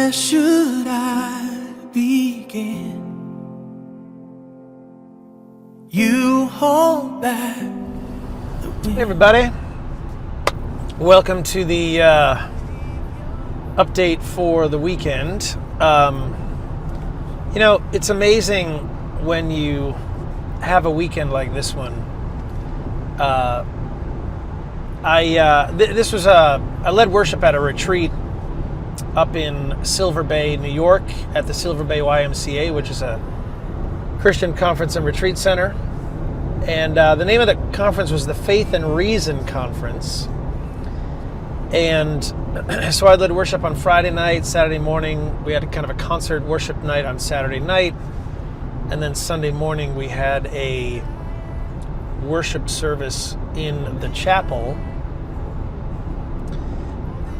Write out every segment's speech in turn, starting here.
Where should I begin? You hold back the wind. Hey everybody, welcome to the update for the weekend. It's amazing when you have a weekend like this one. I led worship at a retreat up in Silver Bay, New York, at the Silver Bay YMCA, which is a Christian conference and retreat center. And the name of the conference was the Faith and Reason Conference. And so I led worship on Friday night, Saturday morning. We had kind of a concert worship night on Saturday night. And then Sunday morning we had a worship service in the chapel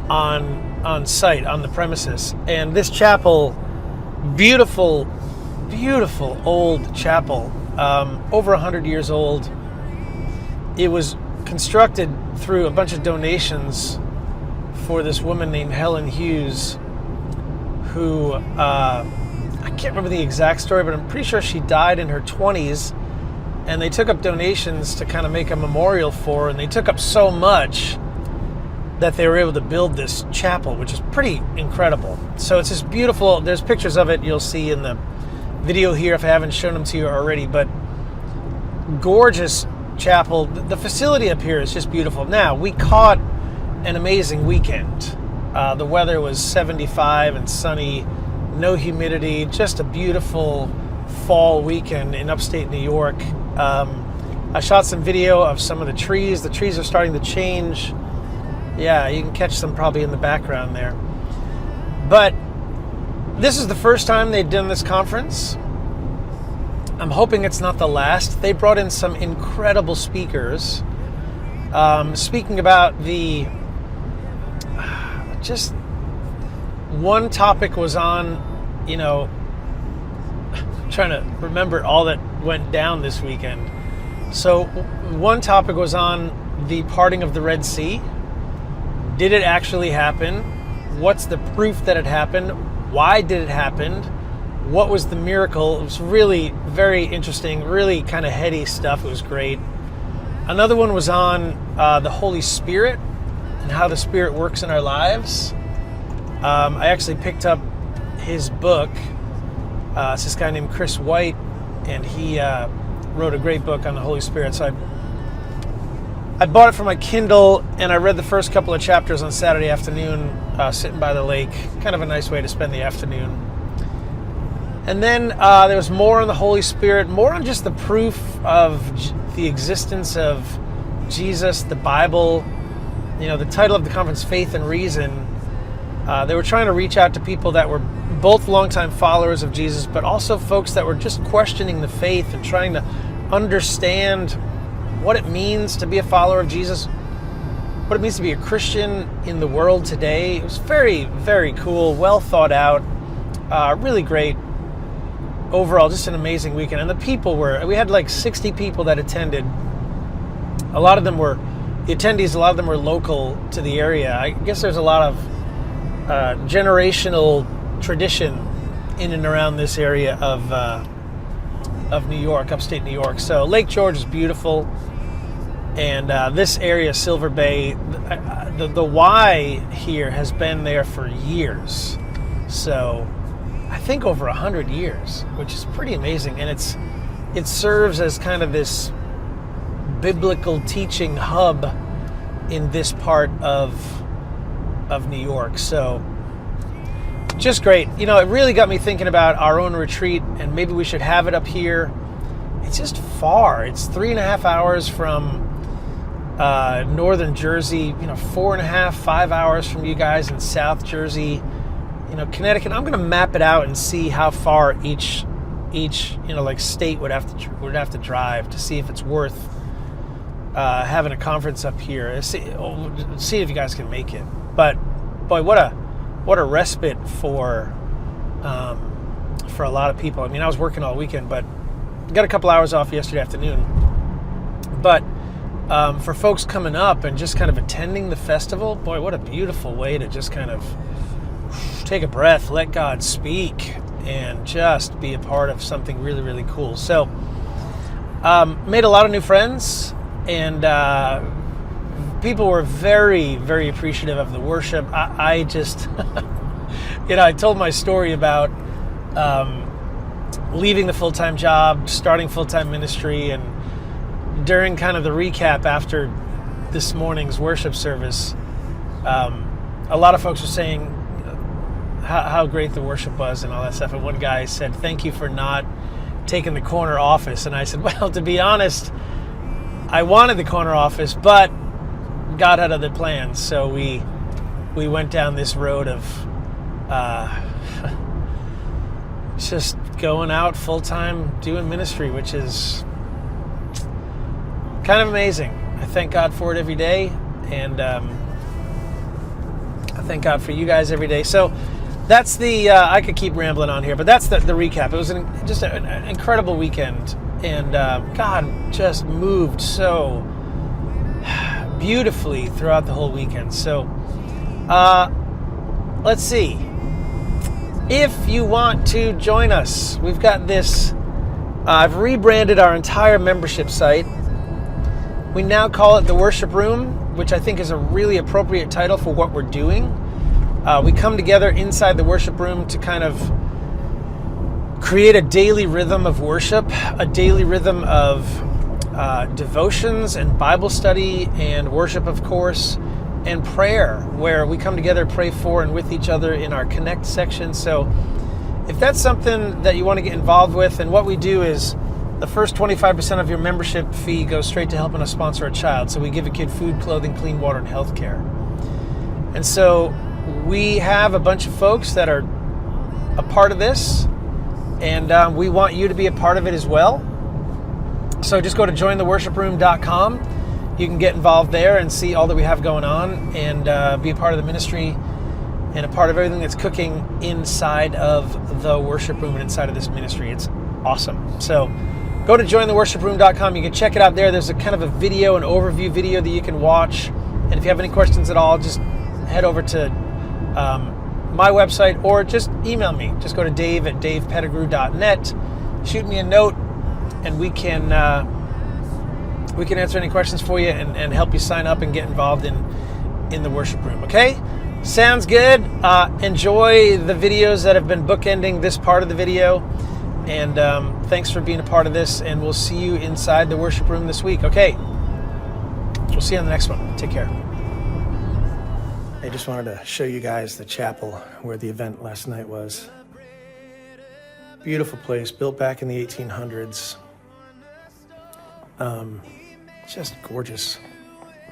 on site, on the premises. And this chapel, beautiful old chapel, over 100 years old. It was constructed through a bunch of donations for this woman named Helen Hughes, who, I can't remember the exact story, but I'm pretty sure she died in her 20s, and they took up donations to kind of make a memorial for her, and they took up so much that they were able to build this chapel, which is pretty incredible. So it's just beautiful. There's pictures of it you'll see in the video here if I haven't shown them to you already, but gorgeous chapel. The facility up here is just beautiful. Now, we caught an amazing weekend. The weather was 75 and sunny, no humidity, just a beautiful fall weekend in upstate New York. I shot some video of some of the trees. The trees are starting to change. Yeah, you can catch them probably in the background there. But this is the first time they've done this conference. I'm hoping it's not the last. They brought in some incredible speakers, speaking about just one topic was on, trying to remember all that went down this weekend. So one topic was on the parting of the Red Sea. Did it actually happen? What's the proof that it happened? Why did it happen? What was the miracle? It was really very interesting, really kind of heady stuff. It was great. Another one was on the Holy Spirit and how the Spirit works in our lives. I actually picked up his book. It's this guy named Chris White, and he wrote a great book on the Holy Spirit. So I bought it for my Kindle, and I read the first couple of chapters on Saturday afternoon, sitting by the lake. Kind of a nice way to spend the afternoon. And then there was more on the Holy Spirit, more on just the proof of the existence of Jesus, the Bible. The title of the conference, Faith and Reason. They were trying to reach out to people that were both longtime followers of Jesus, but also folks that were just questioning the faith and trying to understand what it means to be a follower of Jesus, what it means to be a Christian in the world today. It was very, very cool, well thought out, really great. Overall, just an amazing weekend. And the people we had like 60 people that attended. A lot of them were local to the area. I guess there's a lot of generational tradition in and around this area of New York, upstate New York. So Lake George is beautiful. And this area, Silver Bay, the Y here has been there for years. So I think over 100 years, which is pretty amazing. And it serves as kind of this biblical teaching hub in this part of New York. So just great. It really got me thinking about our own retreat, and maybe we should have it up here. It's just far. It's 3.5 hours from northern Jersey, 4.5, 5 hours from you guys in South Jersey, Connecticut. I'm going to map it out and see how far each state would have to drive to see if it's worth having a conference up here. See if you guys can make it. But boy, what a respite for a lot of people. I mean, I was working all weekend, but got a couple hours off yesterday afternoon. But for folks coming up and just kind of attending the festival, boy, what a beautiful way to just kind of take a breath, let God speak, and just be a part of something really, really cool. So, made a lot of new friends, and people were very, very appreciative of the worship. I just, I told my story about leaving the full-time job, starting full-time ministry, and during kind of the recap after this morning's worship service, a lot of folks were saying how great the worship was and all that stuff. And one guy said, "Thank you for not taking the corner office." And I said, well, to be honest, I wanted the corner office, but God had other plans. So we went down this road of just going out full-time doing ministry, which is kind of amazing. I thank God for it every day, and I thank God for you guys every day. So that's the, I could keep rambling on here, but that's the recap. It was just an incredible weekend, and God just moved so beautifully throughout the whole weekend. So let's see. If you want to join us, we've got this, I've rebranded our entire membership site. We now call it the Worship Room, which I think is a really appropriate title for what we're doing. We come together inside the Worship Room to kind of create a daily rhythm of worship, a daily rhythm of devotions and Bible study and worship, of course, and prayer, where we come together, pray for and with each other in our Connect section. So if that's something that you want to get involved with, and what we do is the first 25% of your membership fee goes straight to helping us sponsor a child. So we give a kid food, clothing, clean water, and health care. And so we have a bunch of folks that are a part of this, and we want you to be a part of it as well. So just go to jointheworshiproom.com. You can get involved there and see all that we have going on, and be a part of the ministry and a part of everything that's cooking inside of the worship room and inside of this ministry. It's awesome. So go to jointheworshiproom.com. You can check it out there. There's a kind of a video, an overview video that you can watch. And if you have any questions at all, just head over to my website, or just email me. Just go to dave@davepettigrew.net. Shoot me a note, and we can answer any questions for you and help you sign up and get involved in the worship room. Okay? Sounds good. Enjoy the videos that have been bookending this part of the video. And thanks for being a part of this. And we'll see you inside the worship room this week. Okay? We'll see you on the next one. Take care. I just wanted to show you guys the chapel where the event last night was. Beautiful place, built back in the 1800s. Just gorgeous.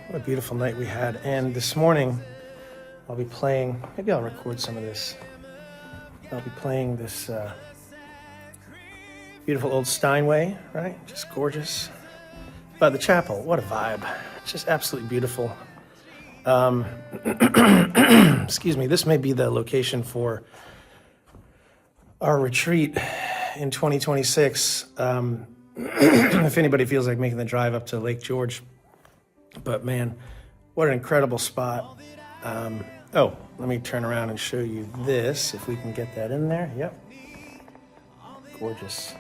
What a beautiful night we had. And this morning, I'll be playing, maybe I'll record some of this. I'll be playing this beautiful old Steinway, right? Just gorgeous. But the chapel, what a vibe. Just absolutely beautiful. Excuse me, this may be the location for our retreat in 2026. If anybody feels like making the drive up to Lake George. But man, what an incredible spot. Oh, let me turn around and show you this, if we can get that in there. Yep. Gorgeous.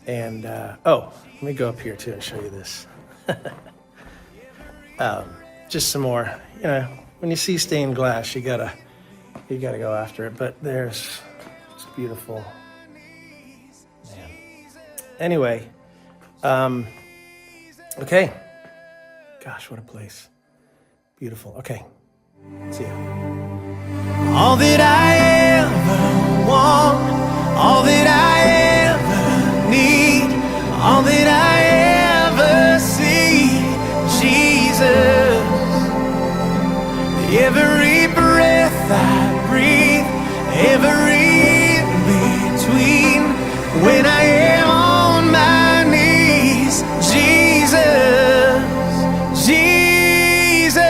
And, let me go up here too and show you this. Just some more, when you see stained glass, you gotta go after it. But it's beautiful. Man. Anyway, okay. Gosh, what a place. Beautiful. Okay. See ya. All that I ever want, all that I ever need, all that I ever see, Jesus. Every breath I breathe, every in between, when I am on my knees, Jesus, Jesus,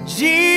Jesus.